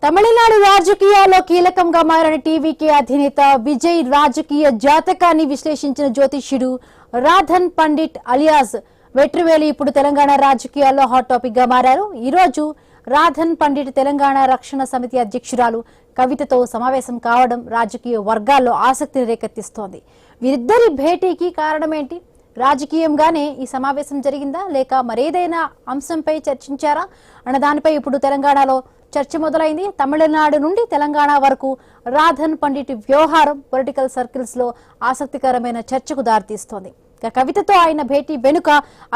తమిళనాడు రాజకీయాల్లో కీలకంగా మారిన టీవీకే అధినేత విజయ్ రాజకీయ జాతకాన్ని విశ్లేషించిన జ్యోతిష్యుడు రాధన్ పండిట్ అలియాస్ వెట్రివేలి ఇప్పుడు తెలంగాణ రాజకీయాల్లో హాట్ టాపిక్ గా మారారు. ఈ రోజు రాధన్ పండిట్ తెలంగాణ రక్షణ సమితి అధ్యక్షురాలు కవితతో సమావేశం కావడం రాజకీయ వర్గాల్లో ఆసక్తిని రేకెత్తిస్తోంది. వీరిద్దరి భేటీకి కారణమేంటి? రాజకీయంగానే ఈ సమావేశం జరిగిందా లేక మరేదైనా అంశంపై చర్చించారా అన్న దానిపై ఇప్పుడు తెలంగాణలో చర్చ మొదలైంది. తమిళనాడు నుండి తెలంగాణ వరకు రాధన్ పండిట్ వ్యవహారం పొలిటికల్ సర్కిల్స్ లో ఆసక్తికరమైన చర్చకు దారితీస్తోంది. కవితతో ఆయన భేటీ వెనుక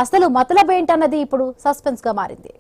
అసలు మతలబేంటన్నది ఇప్పుడు సస్పెన్స్ గా మారింది.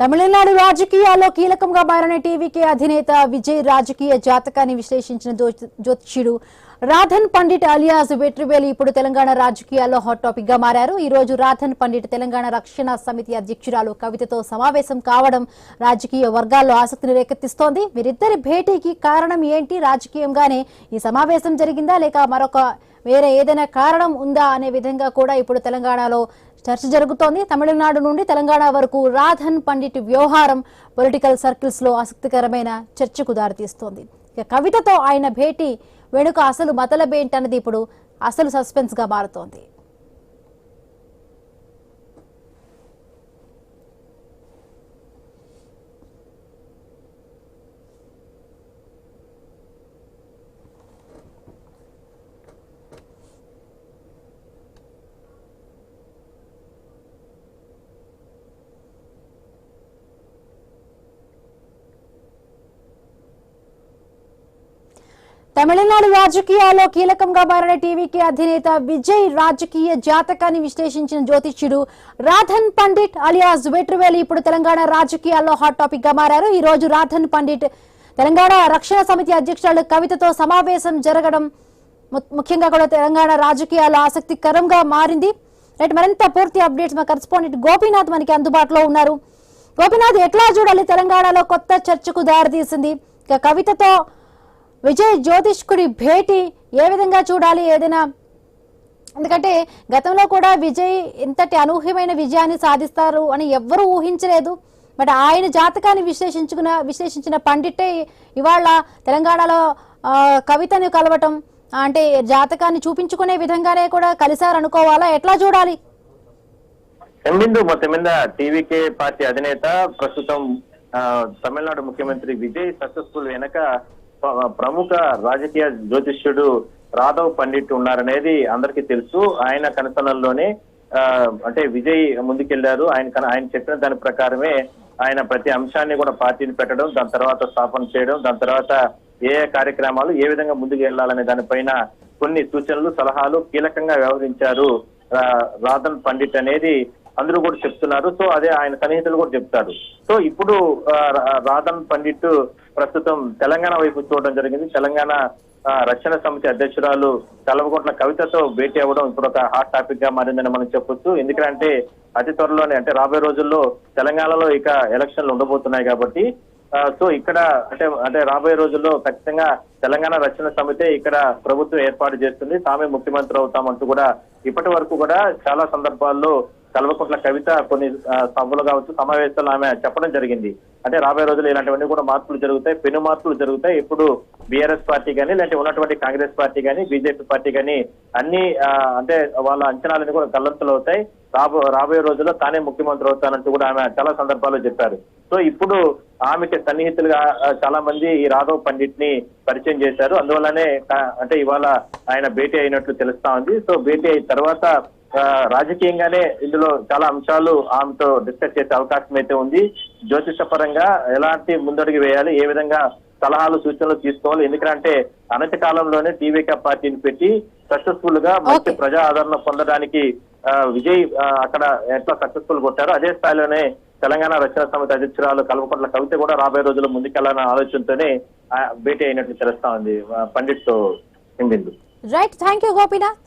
తమిళనాడు రాజకీయాల్లో కీలకంగా మారిన టీవీకే అధినేత విజయ్ రాజకీయ జాతకాన్ని విశ్లేషించిన జ్యోతిష్యుడు రాధన్ పండిట్ అలియాస్ వెట్రివేలి ఇప్పుడు తెలంగాణ రాజకీయాల్లో హాట్ టాపిక్ గా మారారు. ఈ రోజు రాధన్ పండిట్ తెలంగాణ రక్షణ సమితి అధ్యక్షురాలు కవితతో సమావేశం కావడం రాజకీయ వర్గాల్లో ఆసక్తిని రేకెత్తిస్తోంది. వీరిద్దరి భేటీకి కారణం ఏంటి? రాజకీయంగానే ఈ సమావేశం జరిగిందా లేక మరొక వేరే ఏదైనా కారణం ఉందా అనే విధంగా కూడా ఇప్పుడు తెలంగాణలో చర్చ జరుగుతోంది. తమిళనాడు నుండి తెలంగాణ వరకు రాధన్ పండిట్ వ్యవహారం పొలిటికల్ సర్కిల్స్ లో ఆసక్తికరమైన చర్చకు దారితీస్తోంది. కవితతో ఆయన భేటీ వెనుక అసలు మతలబేంటన్నది ఇప్పుడు అసలు సస్పెన్స్ గా మారుతోంది. తమిళనాడు రాజకీయాల్లో కీలకంగా మారిన టీవీకే అధినేత విజయ్ రాజకీయ జాతకాన్ని విశ్లేషించిన జ్యోతిష్యుడు రాధన్ పండిట్ అలియాస్ వెట్రివేలి ఇప్పుడు తెలంగాణ రాజకీయాల్లో హాట్ టాపిక్ గా మారారు. ఈ రోజు రాధన్ పండిట్ తెలంగాణ రక్షణ సమితి అధ్యక్షురాలు కవితతో సమావేశం జరగడం ముఖ్యంగా కూడా తెలంగాణ రాజకీయాల్లో ఆసక్తికరంగా మారింది. మరింత పూర్తి అప్డేట్స్ మా కరెస్పాండెంట్ గోపీనాథ్ మనకి అందుబాటులో ఉన్నారు. గోపీనాథ్, ఎట్లా చూడాలి? తెలంగాణలో కొత్త చర్చకు దారితీసింది. కవితతో విజయ్ జ్యోతిష్కుడి భేటీ ఏ విధంగా చూడాలి? ఏదైనా, ఎందుకంటే గతంలో కూడా విజయ్ ఇంతటి అనూహ్యమైన విజయాన్ని సాధిస్తారు అని ఎవ్వరూ ఊహించలేదు. బట్ ఆయన జాతకాన్ని విశ్లేషించిన పండిటే ఇవాళ తెలంగాణలో కవితను కలవటం అంటే జాతకాన్ని చూపించుకునే విధంగానే కూడా కలిశారనుకోవాలా? ఎట్లా చూడాలి? మొత్తం మీద టీవీకే పార్టీ అధినేత ప్రస్తుతం తమిళనాడు ముఖ్యమంత్రి విజయ్ సక్సెస్ఫుల్ వెనక ప్రముఖ రాజకీయ జ్యోతిష్యుడు రాధవ్ పండిట్ ఉన్నారనేది అందరికీ తెలుసు. ఆయన కనసనల్లోనే అంటే విజయ్ ముందుకెళ్లారు. ఆయన చెప్పిన దాని ప్రకారమే ఆయన ప్రతి అంశాన్ని కూడా పార్టీని పెట్టడం, దాని తర్వాత స్థాపన చేయడం, దాని తర్వాత ఏ కార్యక్రమాలు ఏ విధంగా ముందుకు వెళ్లాలనే దానిపైన కొన్ని సూచనలు సలహాలు కీలకంగా వ్యవహరించారు రాధన్ పండిట్ అనేది అందరూ కూడా చెప్తున్నారు. సో అదే ఆయన సన్నిహితులు కూడా చెప్తారు. సో ఇప్పుడు రాధన్ పండిట్ ప్రస్తుతం తెలంగాణ వైపు చూడడం జరిగింది. తెలంగాణ రక్షణ సమితి అధ్యక్షురాలు కల్వకుంట్ల కవితతో భేటీ అవ్వడం ఇప్పుడు ఒక హాట్ టాపిక్ గా మారిందని మనం చెప్పొచ్చు. ఎందుకంటే అతి త్వరలోనే అంటే రాబోయే రోజుల్లో తెలంగాణలో ఇక ఎలక్షన్లు ఉండబోతున్నాయి కాబట్టి సో ఇక్కడ అంటే రాబోయే రోజుల్లో ఖచ్చితంగా తెలంగాణ రక్షణ సమితి ఇక్కడ ప్రభుత్వం ఏర్పాటు చేస్తుంది, తామే ముఖ్యమంత్రి అవుతామంటూ కూడా ఇప్పటి వరకు కూడా చాలా సందర్భాల్లో కల్వకుంట్ల కవిత కొన్ని సభలు కావచ్చు సమావేశాలు ఆమె చెప్పడం జరిగింది. అంటే రాబోయే రోజులు ఇలాంటివన్నీ కూడా మార్పులు జరుగుతాయి, పెను మార్పులు జరుగుతాయి. ఇప్పుడు బీఆర్ఎస్ పార్టీ కానీ లేదంటే ఉన్నటువంటి కాంగ్రెస్ పార్టీ కానీ బీజేపీ పార్టీ కానీ అన్ని అంటే వాళ్ళ అంచనాలన్నీ కూడా గల్లంతులు అవుతాయి. రాబోయే రోజుల్లో తానే ముఖ్యమంత్రి అవుతానంటూ కూడా ఆమె చాలా సందర్భాల్లో చెప్పారు. సో ఇప్పుడు ఆమెకి సన్నిహితులుగా చాలా మంది ఈ రాధవ్ పండిట్ ని పరిచయం చేశారు. అందువల్లనే అంటే ఇవాళ ఆయన భేటీ అయినట్లు తెలుస్తా ఉంది. సో భేటీ అయిన తర్వాత రాజకీయంగానే ఇందులో చాలా అంశాలు ఆమెతో డిస్కస్ చేసే అవకాశం అయితే ఉంది. జ్యోతిష పరంగా ఎలాంటి ముందడుగు వేయాలి, ఏ విధంగా సలహాలు సూచనలు తీసుకోవాలి. ఎందుకంటే అనతి కాలంలోనే టీవీకే పార్టీని పెట్టి సక్సెస్ఫుల్ గా మంచి ప్రజా ఆదరణ పొందడానికి విజయ్ అక్కడ ఎట్లా సక్సెస్ఫుల్ కొట్టారో అదే స్థాయిలోనే తెలంగాణ రక్షణ సమితి అధ్యక్షురాలు కల్వకుంట్ల కవిత కూడా రాబోయే రోజుల్లో ముందుకెళ్లాలన్న ఆలోచనతోనే భేటీ అయినట్లు తెలుస్తా ఉంది Pandit Hindu. Right, thank you Gopinath.